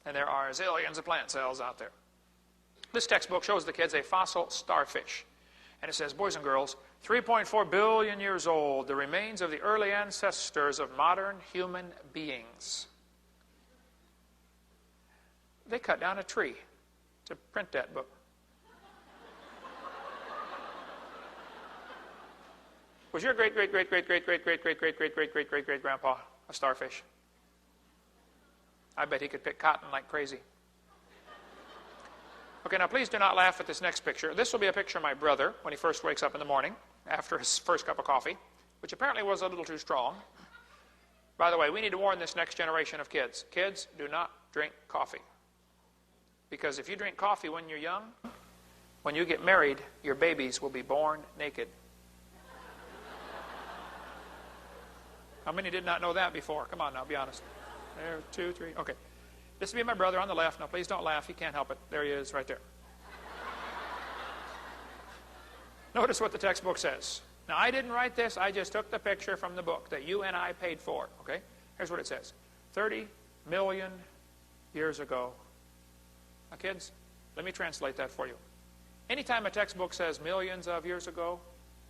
And there are zillions of plant cells out there. This textbook shows the kids a fossil starfish. And it says, boys and girls, 3.4 billion years old, the remains of the early ancestors of modern human beings. They cut down a tree to print that book. Was your great-great-great-great-great-great-great-great-great-great-great-great-great-grandpa a starfish? I bet he could pick cotton like crazy. Okay, now please do not laugh at this next picture. This will be a picture of my brother when he first wakes up in the morning after his first cup of coffee, which apparently was a little too strong. By the way, we need to warn this next generation of kids. Kids, do not drink coffee. Because if you drink coffee when you're young, when you get married, your babies will be born naked. How many did not know that before? Come on now, be honest. There, 2, 3, okay. This will be my brother on the left. Now, please don't laugh. He can't help it. There he is, right there. Notice what the textbook says. Now, I didn't write this. I just took the picture from the book that you and I paid for, okay? Here's what it says. 30 million years ago. Now, kids, let me translate that for you. Anytime a textbook says millions of years ago,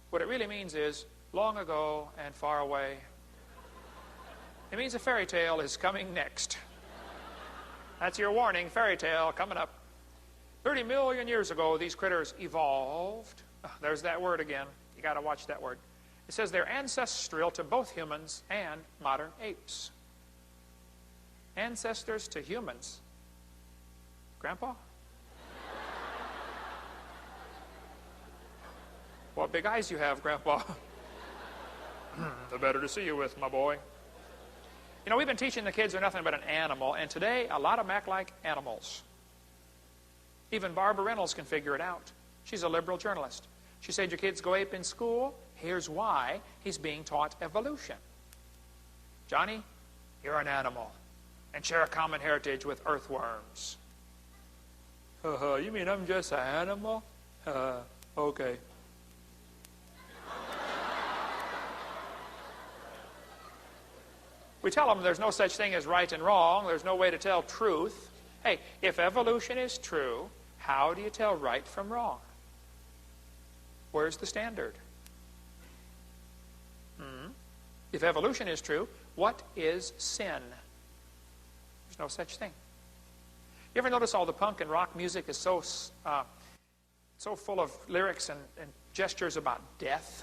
what it really means is long ago and far away. It means a fairy tale is coming next. That's your warning, fairy tale coming up. 30 million years ago, these critters evolved. Oh, there's that word again. You got to watch that word. It says they're ancestral to both humans and modern apes. Ancestors to humans. Grandpa? What big eyes you have, Grandpa. The better to see you with, my boy. You know, we've been teaching the kids they're nothing but an animal, and today a lot of them act like animals. Even Barbara Reynolds can figure it out. She's a liberal journalist. She said, your kids go ape in school? Here's why. He's being taught evolution. Johnny, you're an animal and share a common heritage with earthworms. You mean I'm just an animal? Okay. We tell them there's no such thing as right and wrong. There's no way to tell truth. Hey, if evolution is true, how do you tell right from wrong? Where's the standard? If evolution is true, what is sin? There's no such thing. You ever notice all the punk and rock music is so full of lyrics and gestures about death?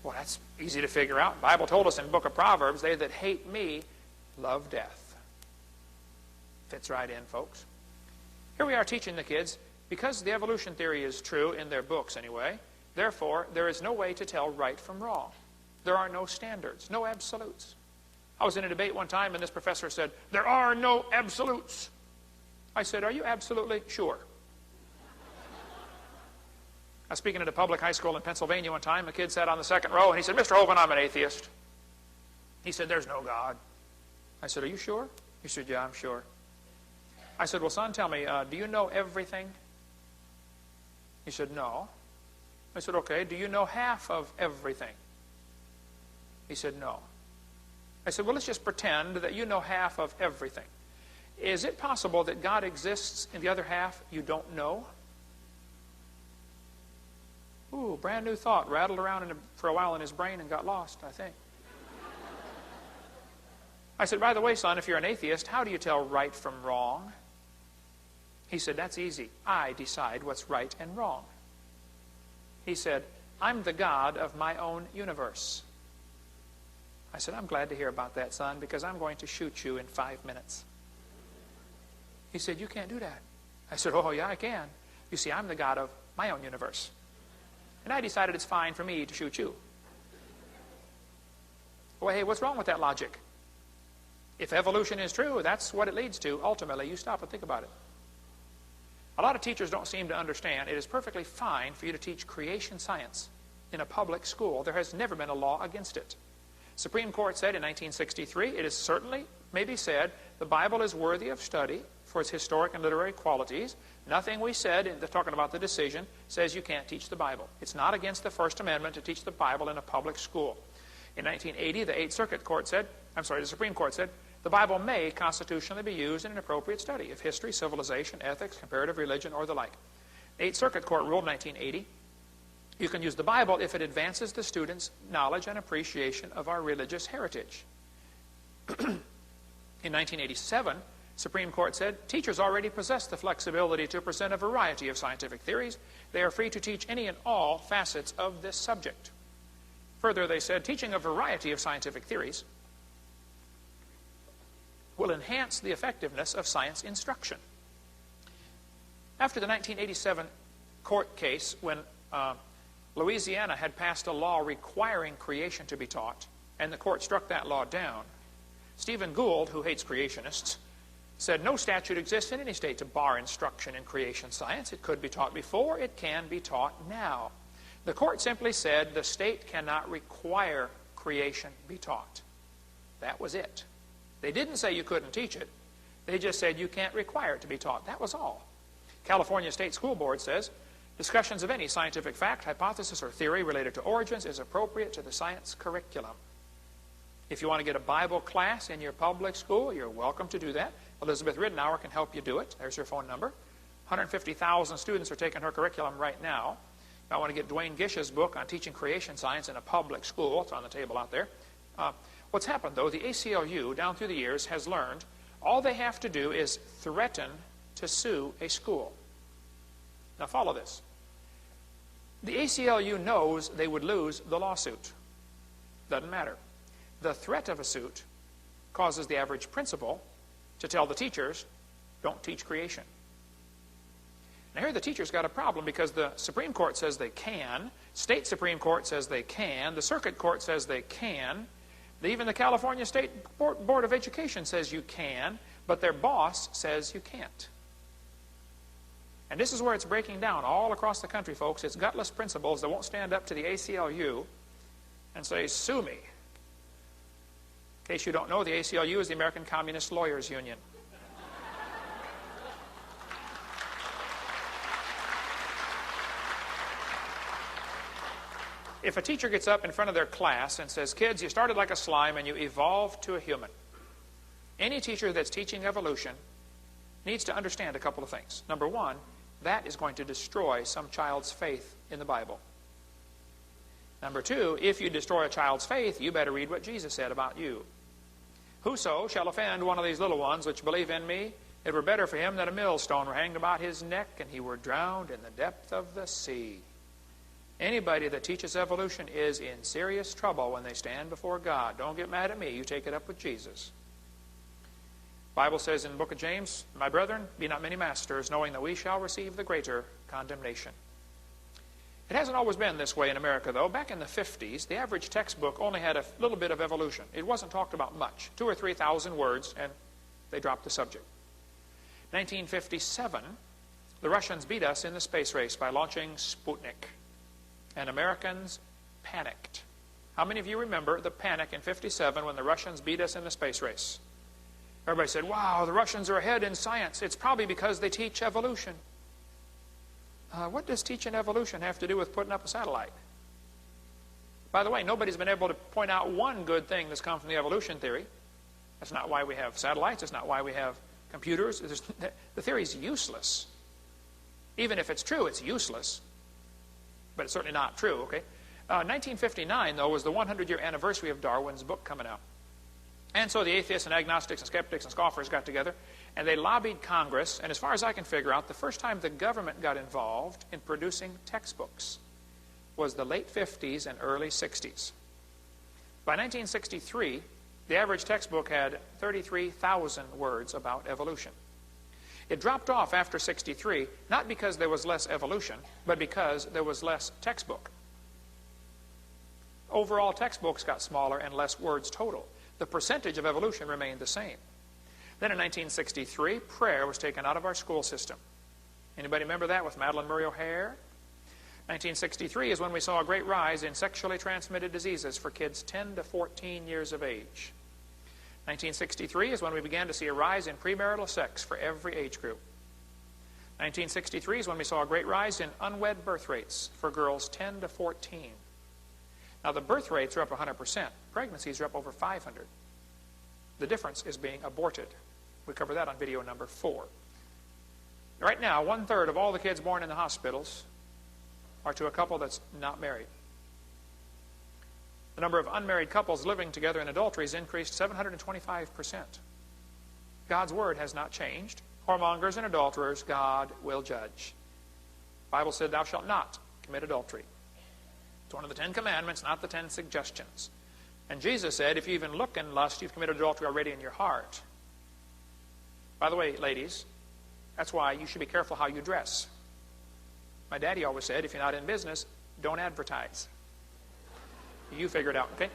Well, that's easy to figure out. The Bible told us in the book of Proverbs, they that hate me love death. Fits right in, folks. Here we are teaching the kids, because the evolution theory is true, in their books anyway, therefore, there is no way to tell right from wrong. There are no standards, no absolutes. I was in a debate one time, and this professor said, there are no absolutes. I said, are you absolutely sure? I was speaking at a public high school in Pennsylvania one time. A kid sat on the second row, and he said, Mr. Hovind, I'm an atheist. He said, there's no God. I said, are you sure? He said, yeah, I'm sure. I said, well, son, tell me, do you know everything? He said, no. I said, okay, do you know half of everything? He said, no. I said, well, let's just pretend that you know half of everything. Is it possible that God exists in the other half you don't know? Ooh, brand new thought. Rattled around for a while in his brain and got lost, I think. I said, by the way, son, if you're an atheist, how do you tell right from wrong? He said, that's easy. I decide what's right and wrong. He said, I'm the God of my own universe. I said, I'm glad to hear about that, son, because I'm going to shoot you in 5 minutes. He said, you can't do that. I said, oh, yeah, I can. You see, I'm the God of my own universe. And I decided it's fine for me to shoot you. Well, hey, what's wrong with that logic? If evolution is true, that's what it leads to. Ultimately, you stop and think about it. A lot of teachers don't seem to understand it is perfectly fine for you to teach creation science in a public school. There has never been a law against it. Supreme Court said in 1963, it is certainly, maybe said, the Bible is worthy of study for its historic and literary qualities. Nothing we said, talking about the decision, says you can't teach the Bible. It's not against the First Amendment to teach the Bible in a public school. In 1980, the Supreme Court said, The Bible may constitutionally be used in an appropriate study of history, civilization, ethics, comparative religion, or the like. The Eighth Circuit Court ruled in 1980, you can use the Bible if it advances the student's knowledge and appreciation of our religious heritage. In 1987, Supreme Court said, teachers already possess the flexibility to present a variety of scientific theories. They are free to teach any and all facets of this subject. Further, they said, teaching a variety of scientific theories will enhance the effectiveness of science instruction. After the 1987 court case, when Louisiana had passed a law requiring creation to be taught, and the court struck that law down, Stephen Gould, who hates creationists, said no statute exists in any state to bar instruction in creation science. It could be taught before, it can be taught now. The court simply said the state cannot require creation be taught. That was it. They didn't say you couldn't teach it. They just said you can't require it to be taught. That was all. California State School Board says, discussions of any scientific fact, hypothesis, or theory related to origins is appropriate to the science curriculum. If you want to get a Bible class in your public school, you're welcome to do that. Elizabeth Ridenour can help you do it. There's her phone number. 150,000 students are taking her curriculum right now. If I want to get Dwayne Gish's book on teaching creation science in a public school, it's on the table out there. What's happened, though, the ACLU, down through the years, has learned all they have to do is threaten to sue a school. Now follow this. The ACLU knows they would lose the lawsuit. Doesn't matter. The threat of a suit causes the average principal to tell the teachers, don't teach creation. Now here the teachers got a problem because the Supreme Court says they can, State Supreme Court says they can, the Circuit Court says they can, even the California State Board of Education says you can, but their boss says you can't. And this is where it's breaking down all across the country, folks. It's gutless principals that won't stand up to the ACLU and say, sue me. In case you don't know, the ACLU is the American Communist Lawyers Union. If a teacher gets up in front of their class and says, kids, you started like a slime and you evolved to a human, any teacher that's teaching evolution needs to understand a couple of things. Number one, that is going to destroy some child's faith in the Bible. Number two, if you destroy a child's faith, you better read what Jesus said about you. Whoso shall offend one of these little ones which believe in me, it were better for him that a millstone were hanged about his neck and he were drowned in the depth of the sea. Anybody that teaches evolution is in serious trouble when they stand before God. Don't get mad at me. You take it up with Jesus. The Bible says in the book of James, my brethren, be not many masters, knowing that we shall receive the greater condemnation. It hasn't always been this way in America, though. Back in the 50s, the average textbook only had a little bit of evolution. It wasn't talked about much, 2,000 or 3,000 words, and they dropped the subject. 1957, the Russians beat us in the space race by launching Sputnik, and Americans panicked. How many of you remember the panic in 57 when the Russians beat us in the space race? Everybody said, wow, the Russians are ahead in science. It's probably because they teach evolution. What does teaching evolution have to do with putting up a satellite? By the way, nobody's been able to point out one good thing that's come from the evolution theory. That's not why we have satellites. That's not why we have computers. The theory is useless. Even if it's true, it's useless. But it's certainly not true, okay? 1959, though, was the 100-year anniversary of Darwin's book coming out. And so the atheists and agnostics and skeptics and scoffers got together, and they lobbied Congress, and as far as I can figure out, the first time the government got involved in producing textbooks was the late 50s and early 60s. By 1963, the average textbook had 33,000 words about evolution. It dropped off after 63, not because there was less evolution, but because there was less textbook. Overall, textbooks got smaller and less words total. The percentage of evolution remained the same. Then in 1963, prayer was taken out of our school system. Anybody remember that with Madeleine Murray O'Hair? 1963 is when we saw a great rise in sexually transmitted diseases for kids 10 to 14 years of age. 1963 is when we began to see a rise in premarital sex for every age group. 1963 is when we saw a great rise in unwed birth rates for girls 10 to 14. Now the birth rates are up 100%. Pregnancies are up over 500. The difference is being aborted. We cover that on video number 4. Right now, 1/3 of all the kids born in the hospitals are to a couple that's not married. The number of unmarried couples living together in adultery has increased 725%. God's word has not changed. Whoremongers and adulterers, God will judge. The Bible said, thou shalt not commit adultery. It's one of the 10 commandments, not the 10 suggestions. And Jesus said, if you even look in lust, you've committed adultery already in your heart. By the way, ladies, that's why you should be careful how you dress. My daddy always said, if you're not in business, don't advertise. You figure it out, okay?